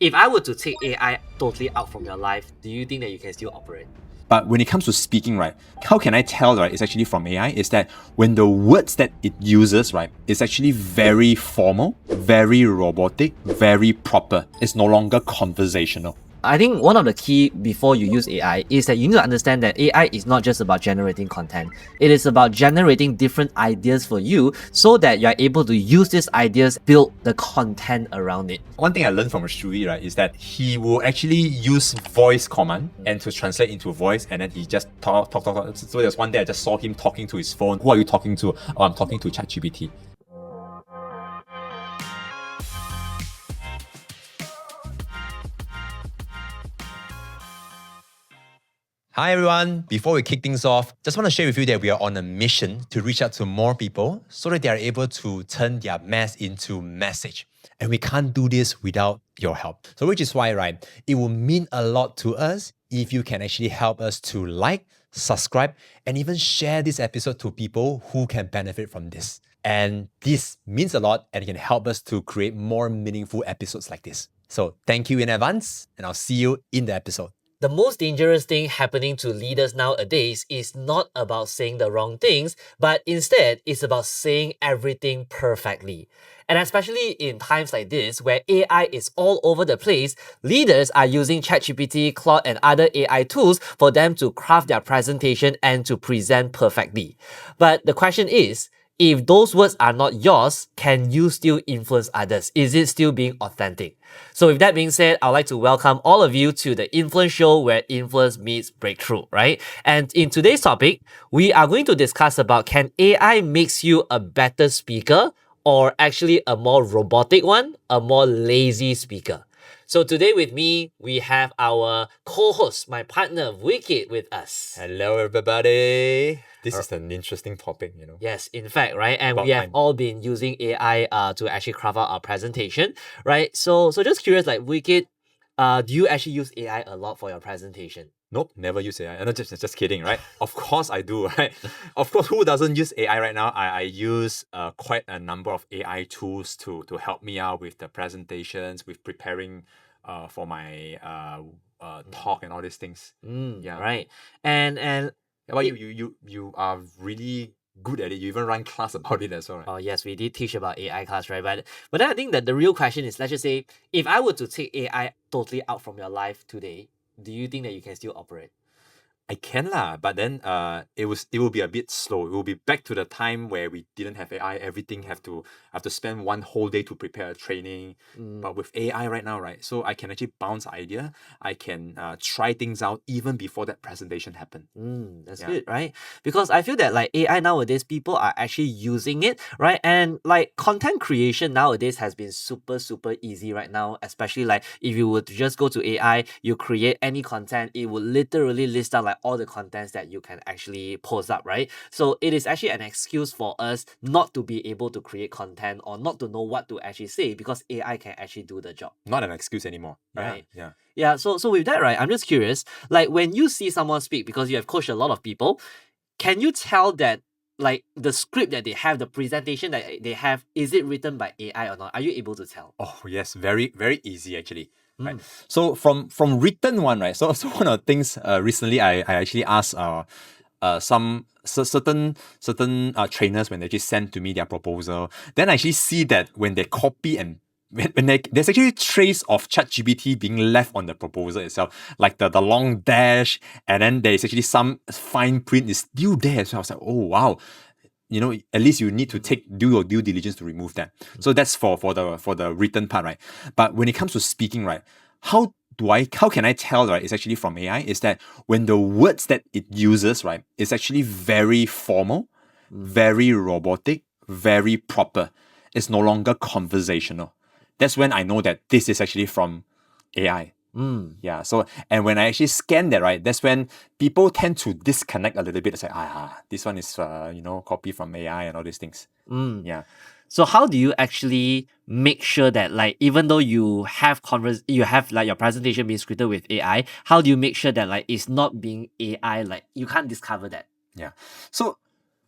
If I were to take AI totally out from your life, do you think that you can still operate? But when it comes to speaking, right, how can I tell, right, it's actually from AI is that when the words that it uses, right, is actually very formal, very robotic, very proper. It's no longer conversational. I think one of the key before you use AI is that you need to understand that AI is not just about generating content. It is about generating different ideas for you so that you're able to use these ideas, build the content around it. One thing I learned from Shui, right, is that he will actually use voice command and to translate into voice, and then he just talk. So there's one day I just saw him talking to his phone. Who are you talking to? Oh, I'm talking to ChatGPT. Hi everyone, before we kick things off, just want to share with you that we are on a mission to reach out to more people so that they are able to turn their mess into message. And we can't do this without your help. So which is why, right, it will mean a lot to us if you can actually help us to like, subscribe, and even share this episode to people who can benefit from this. And this means a lot and it can help us to create more meaningful episodes like this. So thank you in advance, and I'll see you in the episode. The most dangerous thing happening to leaders nowadays is not about saying the wrong things, but instead it's about saying everything perfectly. And especially in times like this, where AI is all over the place, leaders are using ChatGPT, Claude, and other AI tools for them to craft their presentation and to present perfectly. But the question is, if those words are not yours, can you still influence others? Is it still being authentic? So with that being said, I'd like to welcome all of you to the Influence Show, where influence meets breakthrough, right? And in today's topic, we are going to discuss about, can AI makes you a better speaker, or actually a more robotic one, a more lazy speaker? So today with me, we have our co-host, my partner Wicked, with us. Hello everybody. This is an interesting topic, you know. Yes, in fact, right? And About we have time. all been using AI to actually craft out our presentation, right? So just curious, like Wicked, do you actually use AI a lot for your presentation? Nope, never use AI. No, just kidding, right? Of course I do, right? Of course, who doesn't use AI right now? I use quite a number of AI tools to help me out with the presentations, with preparing for my talk and all these things. Yeah, right. And But you are really good at it. You even run class about it as well, right? oh yes, we did teach about AI class, right? But then I think that the real question is, let's just say, if I were to take AI totally out from your life today, do you think that you can still operate? I can lah, but then it will be a bit slow. It will be back to the time where we didn't have AI. Everything have to spend one whole day to prepare a training. But with AI right now, right? So I can actually bounce idea. I can try things out even before that presentation happen. That's good, right? Because I feel that like AI nowadays, people are actually using it, right? And like content creation nowadays has been super easy right now. Especially like if you were to just go to AI, you create any content, it would literally list out like all the contents that you can actually post up, right? So it is actually an excuse for us not to be able to create content or not to know what to actually say, because AI can actually do the job. Not an excuse anymore, right? Yeah. So with that, right, I'm just curious, like when you see someone speak, because you have coached a lot of people, can you tell that like the script that they have, the presentation that they have, is it written by AI or not? Are you able to tell? Oh yes, very easy actually. Right. So from written one, right? So one of the things recently I actually asked some certain trainers when they just send to me their proposal. Then I actually see that when they copy and when there's actually trace of ChatGPT being left on the proposal itself, like the long dash, and then there's actually some fine print is still there. So I was like, oh wow. You know, at least you need to do your due diligence to remove that. So that's for the written part, right? But when it comes to speaking, right, how can I tell, right, it's actually from AI, is that when the words that it uses, right, is actually very formal, very robotic, very proper. It's no longer conversational. That's when I know that this is actually from AI. Yeah. So, and when I actually scan that, right, that's when people tend to disconnect a little bit. It's like, this one is, copy from AI and all these things. Yeah. So how do you actually make sure that, like, even though you have like your presentation being scripted with AI, how do you make sure that like it's not being AI, like you can't discover that? Yeah. So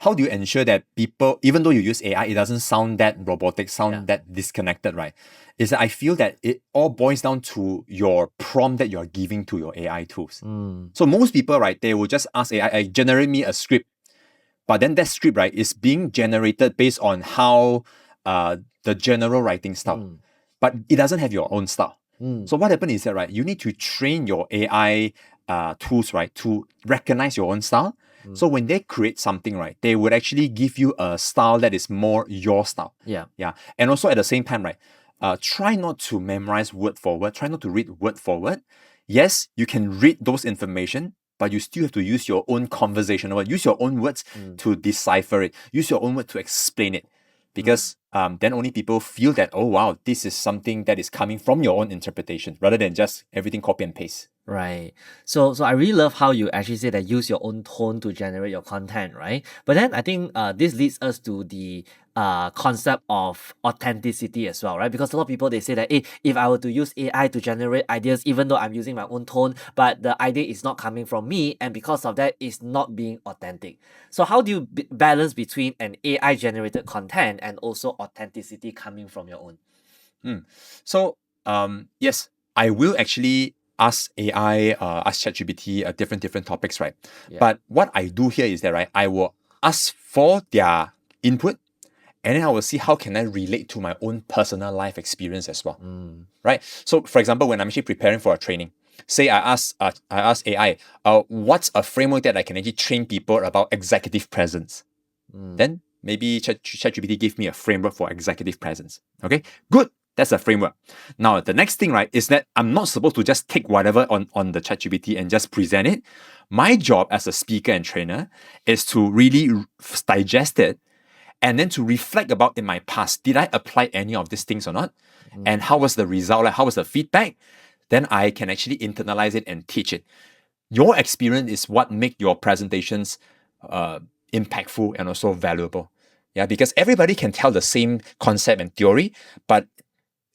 how do you ensure that people, even though you use AI, it doesn't sound that robotic, sound that disconnected, right? Is that I feel that it all boils down to your prompt that you're giving to your AI tools. So most people, right, they will just ask AI, generate me a script. But then that script, right, is being generated based on how the general writing style. But it doesn't have your own style. So what happens is that, right, you need to train your AI tools, right, to recognize your own style. So when they create something, right, they would actually give you a style that is more your style. Yeah. And also at the same time, right, try not to memorize word for word. Try not to read word for word. Yes, you can read those information, but you still have to use your own conversational word. Use your own words to decipher it. Use your own word to explain it. Because then only people feel that, oh wow, this is something that is coming from your own interpretation rather than just everything copy and paste. Right. So I really love how you actually say that use your own tone to generate your content, right? But then I think this leads us to the concept of authenticity as well, right? Because a lot of people, they say that, hey, if I were to use AI to generate ideas, even though I'm using my own tone, but the idea is not coming from me, and because of that, it's not being authentic. So how do you balance between an AI generated content and also authenticity coming from your own? So yes, I will actually ask AI, ask ChatGPT different topics, right? Yeah. But what I do here is that, right, I will ask for their input, and then I will see how can I relate to my own personal life experience as well, right? So for example, when I'm actually preparing for a training, say I ask AI, what's a framework that I can actually train people about executive presence? Then maybe ChatGPT give me a framework for executive presence. Okay, good. That's a framework. Now, the next thing, right, is that I'm not supposed to just take whatever on the ChatGPT and just present it. My job as a speaker and trainer is to really digest it and then to reflect about in my past. Did I apply any of these things or not? And how was the result? Like, how was the feedback? Then I can actually internalize it and teach it. Your experience is what make your presentations impactful and also valuable. Yeah, because everybody can tell the same concept and theory, but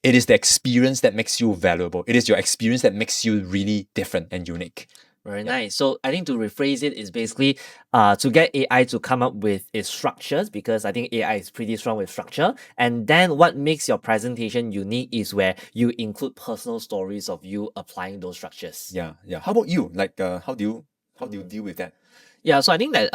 it is the experience that makes you valuable. It is your experience that makes you really different and unique. Very nice. So I think to rephrase it is basically to get AI to come up with its structures, because I think AI is pretty strong with structure. And then what makes your presentation unique is where you include personal stories of you applying those structures. Yeah. How about you? Like, how do you deal with that? Yeah, so I think that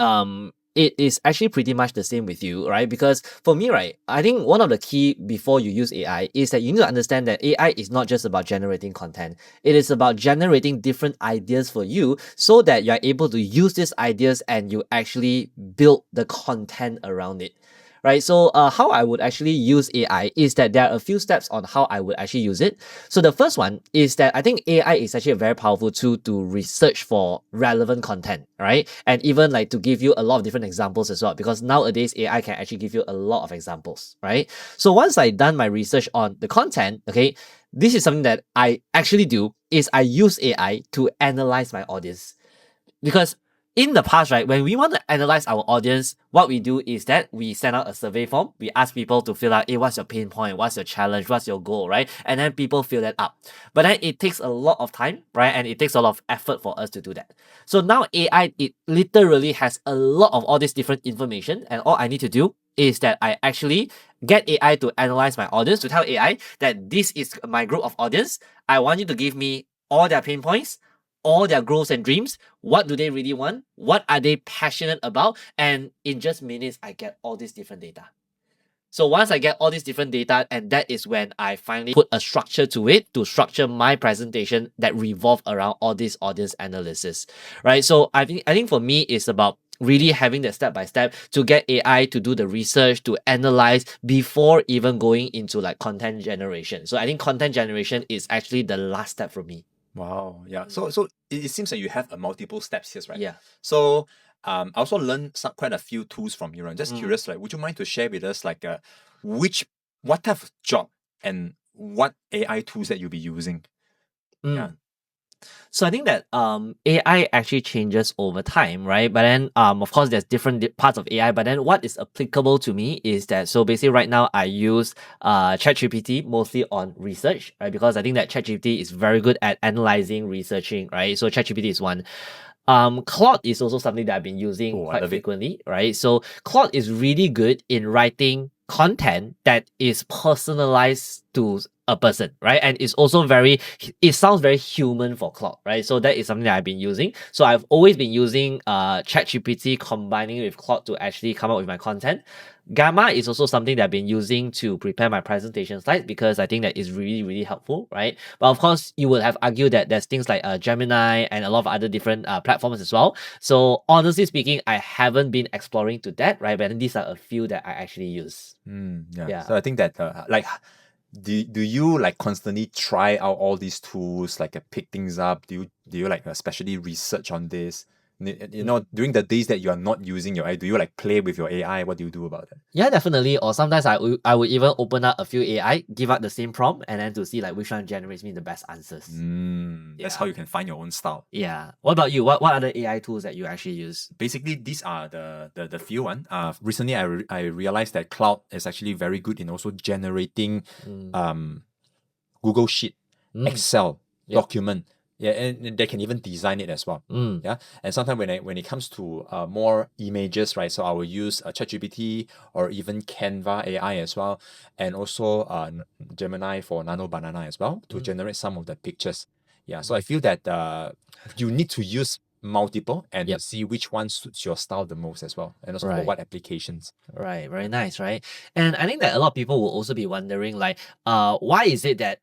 it is actually pretty much the same with you, right? Because for me, right, I think one of the key before you use AI is that you need to understand that AI is not just about generating content. It is about generating different ideas for you so that you're able to use these ideas and you actually build the content around it. Right, so how I would actually use AI is that there are a few steps on how I would actually use it. So the first one is that I think AI is actually a very powerful tool to research for relevant content, right? And even like to give you a lot of different examples as well, because nowadays AI can actually give you a lot of examples, right? So once I've done my research on the content, okay, this is something that I actually do is I use AI to analyze my audience. Because in the past, right, when we want to analyze our audience, what we do is that we send out a survey form. We ask people to fill out, hey, what's your pain point? What's your challenge? What's your goal, right? And then people fill that up. But then it takes a lot of time, right? And it takes a lot of effort for us to do that. So now AI, it literally has a lot of all this different information. And all I need to do is that I actually get AI to analyze my audience, to tell AI that this is my group of audience. I want you to give me all their pain points, all their goals and dreams. What do they really want? What are they passionate about? And in just minutes, I get all these different data. So once I get all these different data, and that is when I finally put a structure to it to structure my presentation that revolve around all this audience analysis, right? So I think for me, it's about really having that step by step to get AI to do the research, to analyze before even going into like content generation. So I think content generation is actually the last step for me. Wow. Yeah. So it seems like you have multiple steps here, right? Yeah. So I also learned quite a few tools from you. I'm just curious, like, would you mind to share with us, like, what type of job and what AI tools that you'll be using? Yeah. So I think that AI actually changes over time, right? But then of course there's different parts of AI. But then what is applicable to me is that, so basically right now I use ChatGPT mostly on research, right? Because I think that ChatGPT is very good at analyzing, researching, right? So ChatGPT is one. Claude is also something that I've been using Oh, I quite love it. frequently, right? So Claude is really good in writing content that is personalized to a person, right? And it's also it sounds very human for Claude, right? So that is something that I've been using. So I've always been using ChatGPT combining with Claude to actually come up with my content. Gamma is also something that I've been using to prepare my presentation slides because I think that is really, really helpful, right? But of course, you would have argued that there's things like Gemini and a lot of other different platforms as well. So honestly speaking, I haven't been exploring to that, right? But these are a few that I actually use. Yeah. Yeah. So I think that do you like constantly try out all these tools, like pick things up? Do you like especially research on this? You know, during the days that you are not using your AI, do you like play with your AI? What do you do about that? Yeah, definitely. Or sometimes I would even open up a few AI, give out the same prompt, and then to see like which one generates me the best answers. That's how you can find your own style. Yeah. What about you? What other AI tools that you actually use? Basically, these are the few one. Recently I realized that Cloud is actually very good in also generating Google Sheet, Excel Yep. document. Yeah, and they can even design it as well. Mm. Yeah, and sometimes when it comes to more images, right? So I will use ChatGPT or even Canva AI as well, and also Gemini for Nano Banana as well to generate some of the pictures. Yeah, so I feel that you need to use multiple and to Yep. see which one suits your style the most as well, and also for Right. what applications. Right, very nice, right? And I think that a lot of people will also be wondering, like, why is it that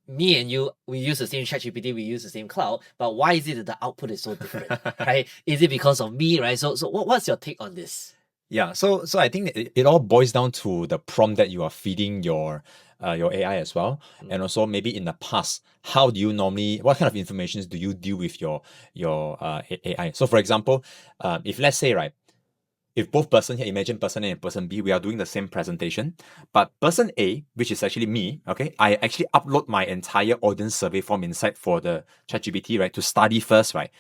me and you, we use the same ChatGPT, we use the same cloud, but why is it that the output is so different, right? Is it because of me, right? So what's your take on this? Yeah, so I think it all boils down to the prompt that you are feeding your AI as well, and also maybe in the past, how do you normally, what kind of information do you deal with your AI? So for example, if let's say, right, if both person here, imagine person A and person B, we are doing the same presentation, but person A, which is actually me, okay, I actually upload my entire audience survey form inside for the ChatGPT, right, to study first, right?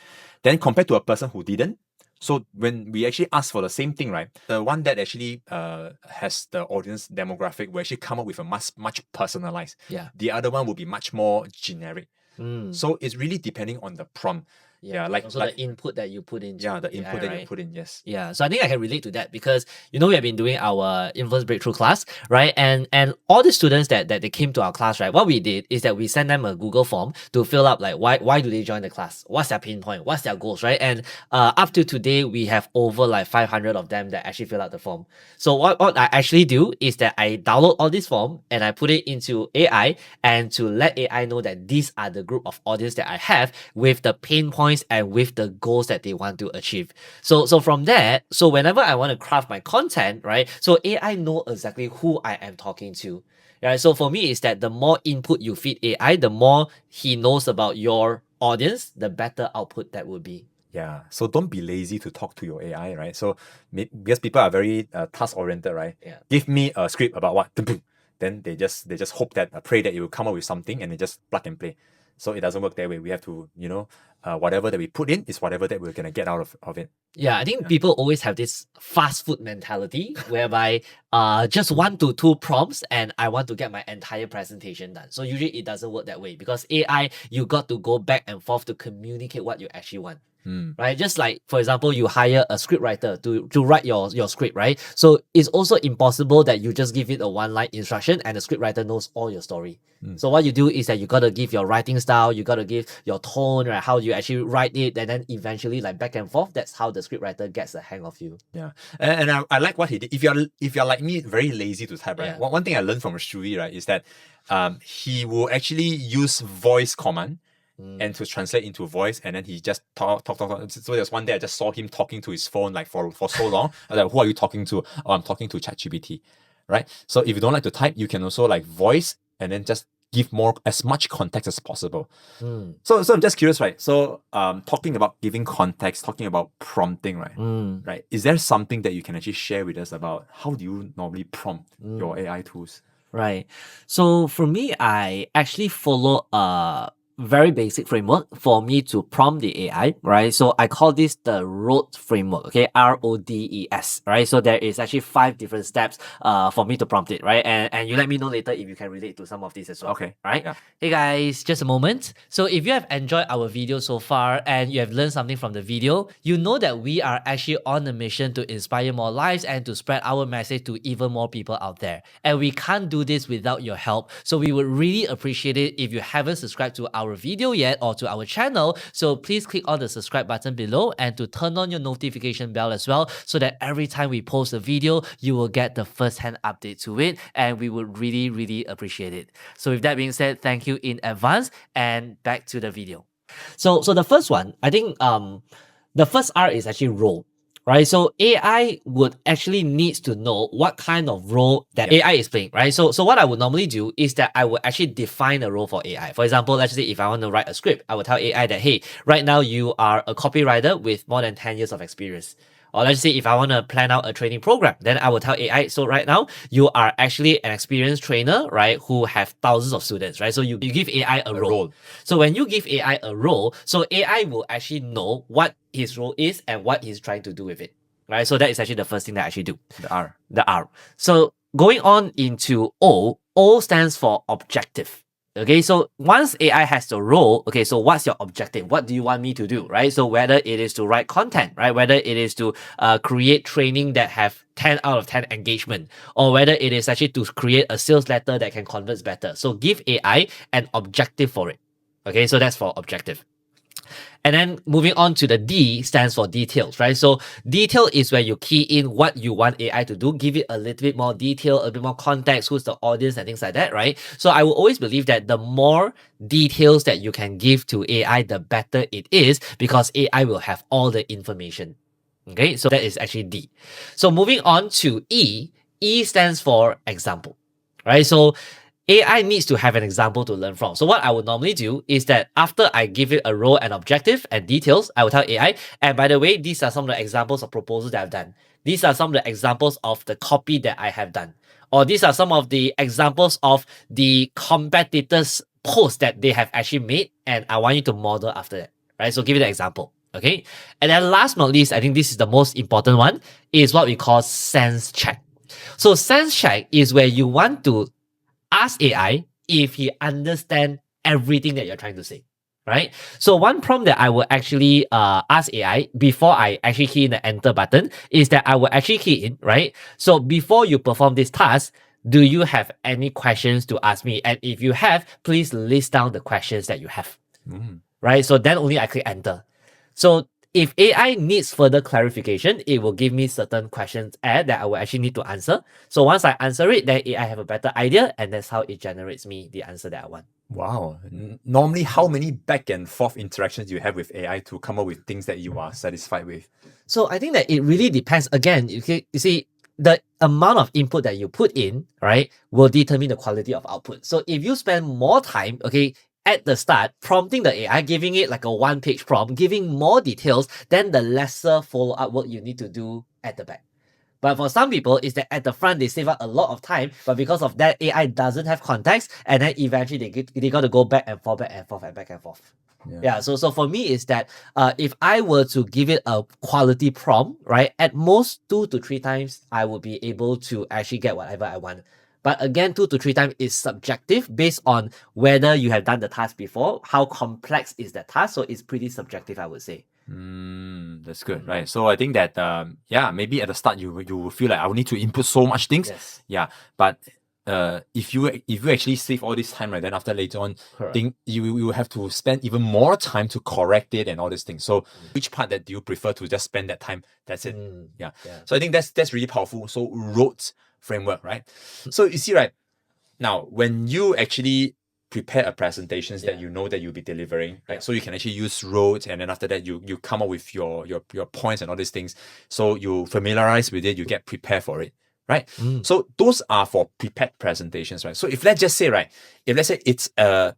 Then compared to a person who didn't. So when we actually ask for the same thing, right, the one that actually has the audience demographic will actually come up with a much personalized. Yeah. The other one will be much more generic. Mm. So it's really depending on the prompt. Yeah, like also the input that you put into the AI, input that you right? put in, yes. Yeah, so I think I can relate to that because we have been doing our influence breakthrough class, right? And all the students that they came to our class, right? What we did is that we sent them a Google form to fill up like why do they join the class? What's their pain point? What's their goals, right? And up to today, we have over like 500 of them that actually fill out the form. So what I actually do is that I download all this form and I put it into AI and to let AI know that these are the group of audience that I have with the pain points and with the goals that they want to achieve. So from there, so whenever I want to craft my content, right? So AI know exactly who I am talking to. Right. So for me, is that the more input you feed AI, the more he knows about your audience, the better output that would be. Yeah, so don't be lazy to talk to your AI, right? So because people are very task oriented, right? Yeah. Give me a script about what, then they just hope that pray that you will come up with something and they just plug and play. So it doesn't work that way. We have to, whatever that we put in is whatever that we're gonna get out of it. Yeah, I think people always have this fast food mentality whereby just 1 to 2 prompts and I want to get my entire presentation done. So usually it doesn't work that way because AI, you got to go back and forth to communicate what you actually want. Right, just like for example, you hire a script writer to write your script, right? So it's also impossible that you just give it a one-line instruction and the script writer knows all your story. So what you do is that you gotta give your writing style, you gotta give your tone, right? How you actually write it, and then eventually like back and forth. That's how the script writer gets the hang of you. Yeah, and I like what he did. If you're like me, very lazy to type, right? Yeah. One thing I learned from Shui, right, is that he will actually use voice command and to translate into voice, and then he just talk. So there's one day I just saw him talking to his phone like for so long. I was like, who are you talking to? Oh, I'm talking to ChatGPT, right? So if you don't like to type, you can also like voice and then just give as much context as possible. So I'm just curious, right? So talking about giving context, talking about prompting, right? Right. Is there something that you can actually share with us about how do you normally prompt your AI tools? Right. So for me, I actually follow very basic framework for me to prompt the AI, right? So I call this the RODE framework, okay? RODES, right? So there is actually 5 different steps for me to prompt it, right? And you let me know later if you can relate to some of these as well. Okay. Right? Yeah. Hey guys, just a moment. So if you have enjoyed our video so far and you have learned something from the video, you know that we are actually on a mission to inspire more lives and to spread our message to even more people out there. And we can't do this without your help. So we would really appreciate it if you haven't subscribed to our video yet or to our channel. So please click on the subscribe button below and to turn on your notification bell as well, so that every time we post a video, you will get the first-hand update to it. And we would really, really appreciate it. So with that being said, thank you in advance, and back to the video. So the first one, I think the first R is actually role, right? So AI would actually needs to know what kind of role that AI is playing, right? So what I would normally do is that I would actually define a role for AI. For example, let's say if I want to write a script, I would tell AI that, hey, right now you are a copywriter with more than 10 years of experience. Or let's say if I want to plan out a training program, then I will tell AI, so right now you are actually an experienced trainer, right, who have thousands of students, right? So you give AI a role. So when you give AI a role, so AI will actually know what his role is and what he's trying to do with it, right? So that is actually the first thing that I actually do. The R. So going on into O stands for objective. Okay, so once AI has the role, okay, so what's your objective? What do you want me to do, right? So whether it is to write content, right? Whether it is to create training that have 10 out of 10 engagement, or whether it is actually to create a sales letter that can convert better. So give AI an objective for it. Okay, so that's for objective. And then moving on to the D stands for details, right? So detail is where you key in what you want AI to do, give it a little bit more detail, a bit more context, who's the audience and things like that, right? So I will always believe that the more details that you can give to AI, the better it is, because AI will have all the information. Okay, so that is actually D. So moving on to E, E stands for example, right? So AI needs to have an example to learn from. So what I would normally do is that after I give it a role and objective and details, I will tell AI, and by the way, these are some of the examples of proposals that I've done. These are some of the examples of the copy that I have done. Or these are some of the examples of the competitors' posts that they have actually made, and I want you to model after that, right? So give it an example, okay? And then last but not least, I think this is the most important one, is what we call sense check. So sense check is where you want to ask AI if he understands everything that you're trying to say, right? So one prompt that I will actually ask AI before I actually key in the enter button is that I will actually key in, right? So before you perform this task, do you have any questions to ask me? And if you have, please list down the questions that you have, right? So then only I click enter. So if AI needs further clarification, it will give me certain questions that I will actually need to answer. So once I answer it, then AI have a better idea, and that's how it generates me the answer that I want. Wow. Normally, how many back and forth interactions do you have with AI to come up with things that you are satisfied with? So I think that it really depends. Again, you see, the amount of input that you put in, right, will determine the quality of output. So if you spend more time, okay, at the start, prompting the AI, giving it like a 1-page prompt, giving more details, then the lesser follow-up work you need to do at the back. But for some people, it's that at the front, they save up a lot of time, but because of that, AI doesn't have context, and then eventually they got to go back and forth, back and forth, and back and forth. Yeah, so for me, is that if I were to give it a quality prompt, right, at most 2 to 3 times, I would be able to actually get whatever I want. But again, 2 to 3 times is subjective based on whether you have done the task before, how complex is that task. So it's pretty subjective, I would say. That's good, right? So I think that maybe at the start you will feel like I will need to input so much things. Yes. Yeah, but if you actually save all this time, right, then after later on, think you will have to spend even more time to correct it and all these things. So which part that do you prefer to just spend that time? That's it. Yeah. So I think that's really powerful. So RODE framework, right? So you see, right now when you actually prepare a presentations that you know that you'll be delivering, right? So you can actually use RODE, and then after that you come up with your points and all these things. So you familiarize with it, you get prepared for it, right? So those are for prepared presentations, right? So if let's just say, right, if let's say it's a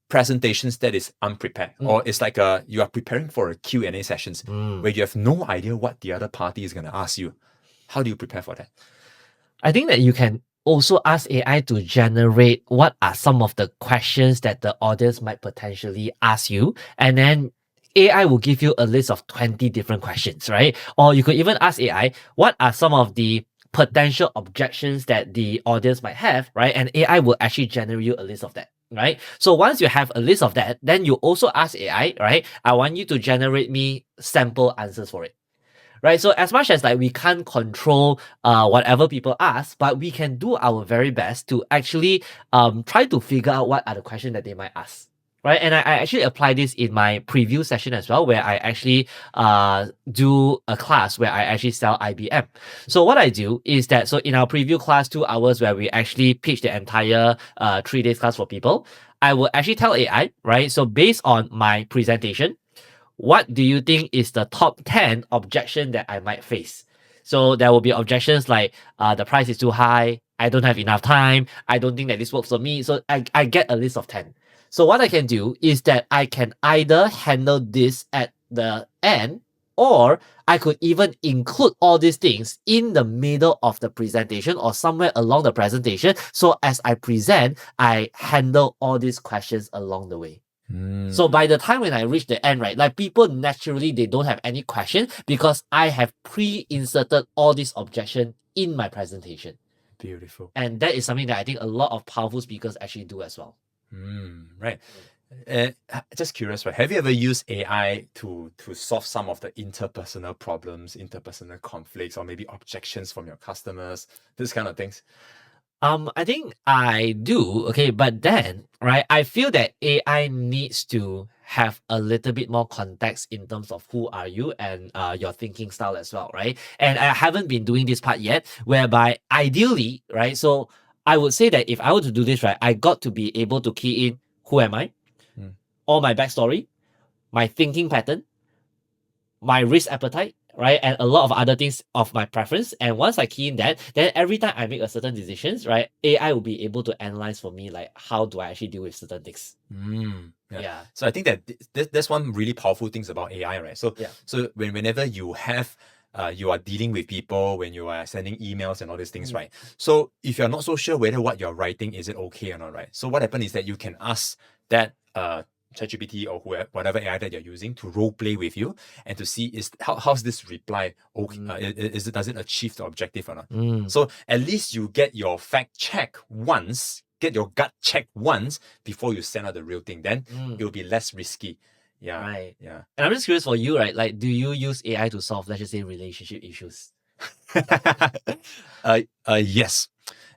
presentations that is unprepared, or it's like you are preparing for a Q&A sessions where you have no idea what the other party is going to ask you, how do you prepare for that? I think that you can also ask AI to generate what are some of the questions that the audience might potentially ask you. And then AI will give you a list of 20 different questions, right? Or you could even ask AI, what are some of the potential objections that the audience might have, right? And AI will actually generate you a list of that. Right. So once you have a list of that, then you also ask AI, right? I want you to generate me sample answers for it. Right. So as much as like we can't control whatever people ask, but we can do our very best to actually try to figure out what are the questions that they might ask. Right. And I actually apply this in my preview session as well, where I actually do a class where I actually sell IBM. So what I do is that, so in our preview class, 2 hours where we actually pitch the entire 3 days class for people, I will actually tell AI, right? So based on my presentation, what do you think is the top 10 objection that I might face? So there will be objections like the price is too high, I don't have enough time, I don't think that this works for me. So I get a list of 10. So what I can do is that I can either handle this at the end, or I could even include all these things in the middle of the presentation or somewhere along the presentation. So as I present, I handle all these questions along the way. So by the time when I reach the end, right, like people naturally, they don't have any question because I have pre-inserted all these objections in my presentation. Beautiful. And that is something that I think a lot of powerful speakers actually do as well. Right. Just curious, right? Have you ever used AI to solve some of the interpersonal problems, interpersonal conflicts, or maybe objections from your customers, this kind of things? I think I do, okay, but then, right, I feel that AI needs to have a little bit more context in terms of who are you and your thinking style as well, right? And I haven't been doing this part yet, whereby ideally, right, so I would say that if I were to do this, right, I got to be able to key in who am I, all my backstory, my thinking pattern, my risk appetite, right? And a lot of other things of my preference. And once I key in that, then every time I make a certain decisions, right, AI will be able to analyze for me, like, how do I actually deal with certain things. Yeah. So I think that that's one really powerful things about AI, right? So so whenever you have you are dealing with people, when you are sending emails and all these things, right? So if you're not so sure whether what you're writing is it okay or not, right? So what happens is that you can ask that ChatGPT or whatever AI that you're using to role play with you and to see is how's this reply okay, does it achieve the objective or not? So at least you get your fact check once, get your gut check once before you send out the real thing. Then it'll be less risky. Yeah. Right. Yeah. And I'm just curious for you, right? Like, do you use AI to solve, let's just say, relationship issues? Yes.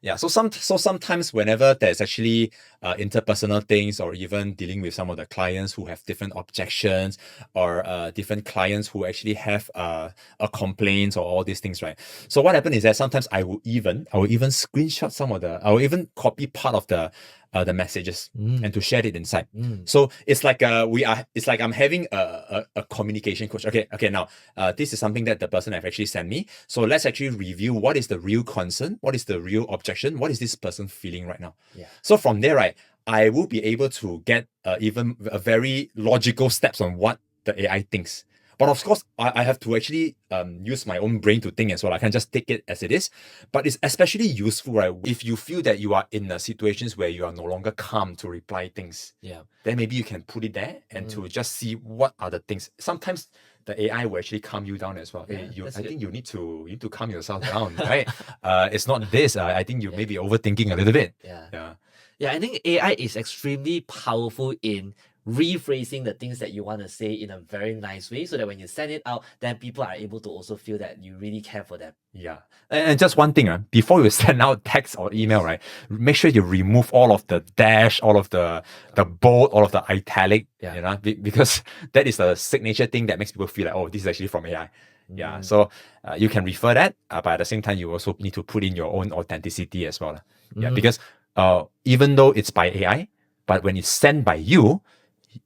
Yeah, so sometimes whenever there's actually interpersonal things, or even dealing with some of the clients who have different objections, or different clients who actually have a complaint or all these things, right? So what happens is that sometimes I will even screenshot I will even copy part of the messages and to share it inside. So it's like I'm having a communication coach. Okay, now this is something that the person have actually sent me. So let's actually review what is the real concern, what is the real objection, what is this person feeling right now. So from there, right, I will be able to get even a very logical steps on what the AI thinks. But of course, I have to actually use my own brain to think as well. I can't just take it as it is. But it's especially useful, right? If you feel that you are in situations where you are no longer calm to reply things, then maybe you can put it there and to just see what are the things. Sometimes the AI will actually calm you down as well. Hey, I think you need to calm yourself down, right? It's not this. I think you may be overthinking a little bit. Yeah, I think AI is extremely powerful in rephrasing the things that you want to say in a very nice way, so that when you send it out, then people are able to also feel that you really care for them. Yeah. And just one thing, before you send out text or email, right, make sure you remove all of the dash, all of the bold, all of the italic, you know, because that is a signature thing that makes people feel like, oh, this is actually from AI. Yeah. So you can refer that, but at the same time, you also need to put in your own authenticity as well. Yeah. Because even though it's by AI, but when it's sent by you,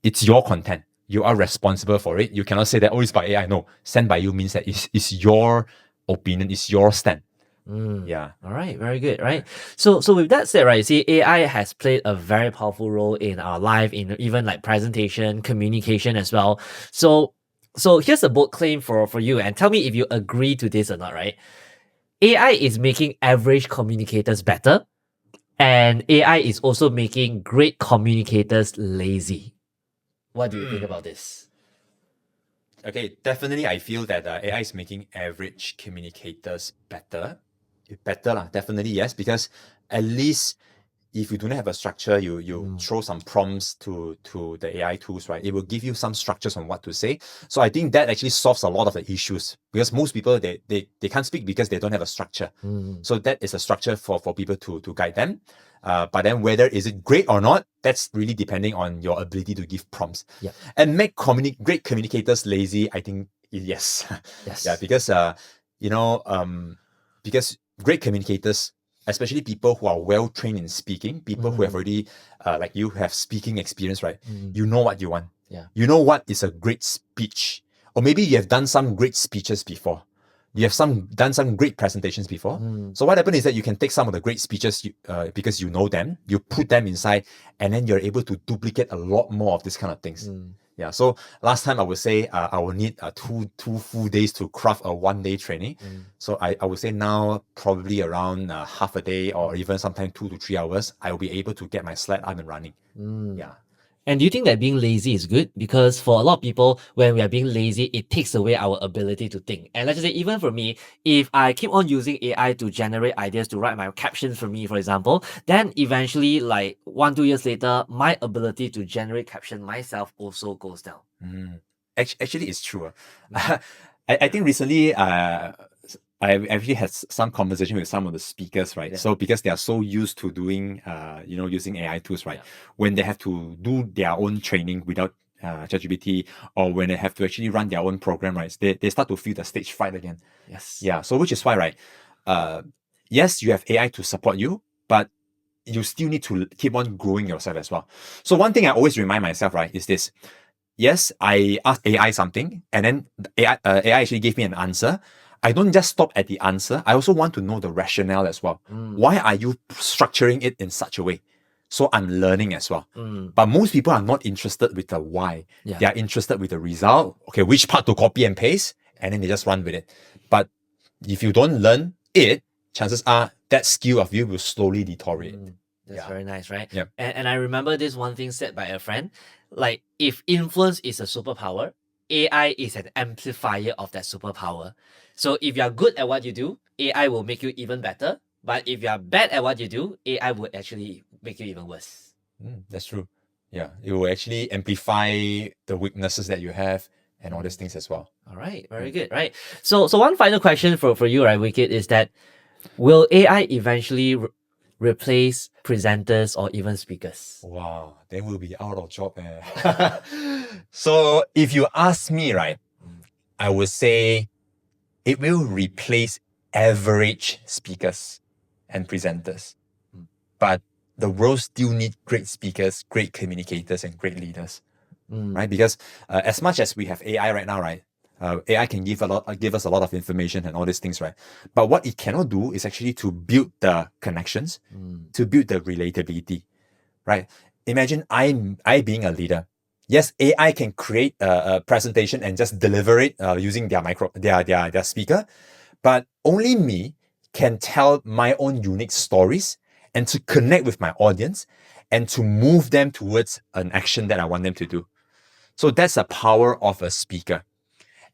it's your content. You are responsible for it. You cannot say that, oh, it's by AI. No, sent by you means that it's your opinion, it's your stand. Yeah. All right. Very good. Right. So with that said, right, see, AI has played a very powerful role in our life, in even like presentation, communication as well. So here's a bold claim for you, and tell me if you agree to this or not, right? AI is making average communicators better, and AI is also making great communicators lazy. What do you think about this? Okay, definitely I feel that AI is making average communicators better. Better lah, definitely yes, because at least if you do not have a structure, you throw some prompts to the AI tools, right? It will give you some structures on what to say. So I think that actually solves a lot of the issues, because most people they can't speak because they don't have a structure. So that is a structure for people to guide them. But then whether is it great or not, that's really depending on your ability to give prompts. Yeah. And make great communicators lazy, I think yes. Yes. Yeah, because because great communicators, especially people who are well trained in speaking, people who have already like you have speaking experience, right? You know what you want. Yeah. You know what is a great speech. Or maybe you have done some great speeches before. You have done some great presentations before. So what happens is that you can take some of the great speeches because you know them, you put them inside, and then you're able to duplicate a lot more of this kind of things. Yeah. So last time I would say I will need two full days to craft a 1 day training. So I would say now probably around half a day or even sometimes 2 to 3 hours, I will be able to get my slide up and running. Yeah. And do you think that being lazy is good? Because for a lot of people, when we are being lazy, it takes away our ability to think. And let's just say, even for me, if I keep on using AI to generate ideas to write my captions for me, for example, then eventually, like 1-2 years later, my ability to generate caption myself also goes down. Actually, it's true. I think recently, I actually had some conversation with some of the speakers, right? Yeah. So because they are so used to doing, using AI tools, right? Yeah. When they have to do their own training without ChatGPT, or when they have to actually run their own program, right? They start to feel the stage fright again. Yes. Yeah. So which is why, right? Yes, you have AI to support you, but you still need to keep on growing yourself as well. So one thing I always remind myself, right, is this. Yes, I asked AI something, and then AI actually gave me an answer. I don't just stop at the answer. I also want to know the rationale as well. Why are you structuring it in such a way? So I'm learning as well. But most people are not interested with the why. Yeah. They are interested with the result. Okay, which part to copy and paste, and then they just run with it. But if you don't learn it, chances are that skill of you will slowly deteriorate. That's very nice, right? Yep. And I remember this one thing said by a friend, like if influence is a superpower, AI is an amplifier of that superpower. So if you're good at what you do, AI will make you even better. But if you're bad at what you do, AI would actually make you even worse. That's true. Yeah, it will actually amplify the weaknesses that you have and all these things as well. All right, very good, right? So one final question for you, right, Wicked, is that will AI eventually replace presenters or even speakers? Wow, then we'll be out of job. So if you ask me, right, I would say it will replace average speakers and presenters. But the world still needs great speakers, great communicators, and great leaders. Right? Because as much as we have AI right now, right? AI can give us a lot of information and all these things, right? But what it cannot do is actually to build the connections, to build the relatability, right? Imagine I being a leader. Yes, AI can create a presentation and just deliver it using their speaker, but only me can tell my own unique stories and to connect with my audience and to move them towards an action that I want them to do. So that's the power of a speaker.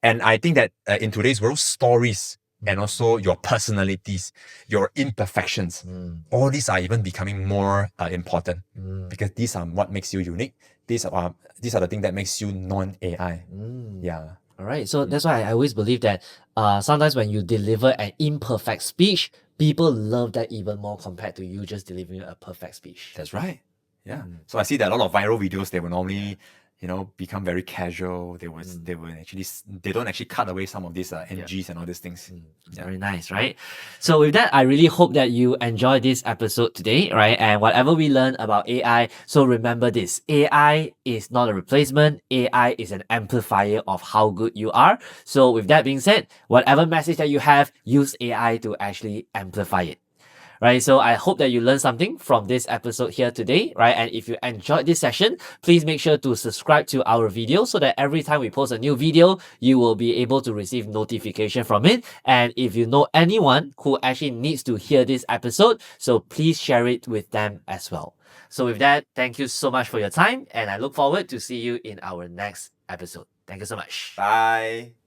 And I think that in today's world, stories and also your personalities, your imperfections, all these are even becoming more important because these are what makes you unique. These are the things that makes you non-AI. Yeah. All right. So that's why I always believe that sometimes when you deliver an imperfect speech, people love that even more compared to you just delivering a perfect speech. That's right. Yeah. So I see that a lot of viral videos, they will normally, become very casual. They don't actually cut away some of these NGs and all these things. Very nice, right? So with that, I really hope that you enjoy this episode today, right? And whatever we learn about AI, so remember this, AI is not a replacement. AI is an amplifier of how good you are. So with that being said, whatever message that you have, use AI to actually amplify it. right? So I hope that you learned something from this episode here today, right? And if you enjoyed this session, please make sure to subscribe to our video so that every time we post a new video, you will be able to receive notification from it. And if you know anyone who actually needs to hear this episode, so please share it with them as well. So with that, thank you so much for your time, and I look forward to see you in our next episode. Thank you so much. Bye.